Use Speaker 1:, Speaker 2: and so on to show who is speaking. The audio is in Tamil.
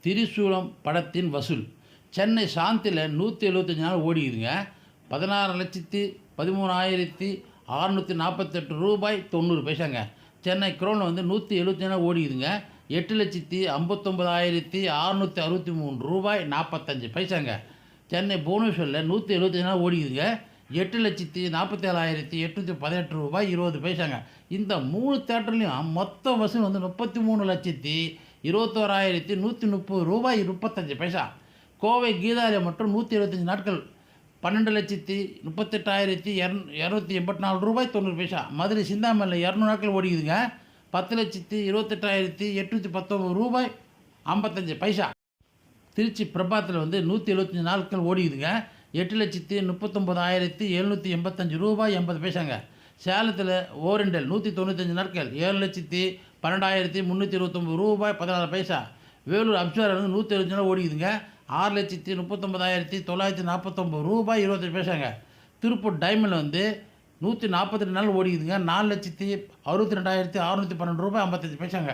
Speaker 1: திரிசூலம் படத்தின் வசூல் சென்னை சாந்தியில் 175 நாள் ஓடிக்குதுங்க. 16,13,648 ரூபாய் 90 பைசாங்க. சென்னை குரோனில் வந்து 175 நாள் ஓடிக்குதுங்க. 8,59,663 ரூபாய் 45 பைசாங்க. சென்னை புவனேஸ்வரில் 175 நாள் ஓடிக்குதுங்க. 8,47,818 ரூபாய் 20 பைசாங்க. இந்த 3 தேட்டர்லையும் மொத்த வசூல் வந்து 33,21,130 ரூபாய் 35 பைசா. கோவை கீதாலயம் மற்றும் 175 நாட்கள் 12,38,284 ரூபாய் 90 பைசா. மதுரை சிந்தாமணியில் 200 நாட்கள் ஓடிக்குதுங்க. 10,28,819 ரூபாய் 55 பைசா. திருச்சி பிரபாத்தில் வந்து 175 நாட்கள் ஓடிக்குதுங்க. 8,39,785 ரூபாய் 80 பைசாங்க. சேலத்தில் ஓரிண்டல் 195 நாட்கள் 7,12,329 ரூபாய் 16 பைசா. வேலூர் அப்சார் வந்து 175 நாள் ஓடிக்குதுங்க. 6,39,949 ரூபாய் 25 பைசாங்க. திருப்பூர் டைமண்டில் வந்து 142 நாள் ஓடிக்குதுங்க. 4,62,612 ரூபாய் 55 பைசாங்க.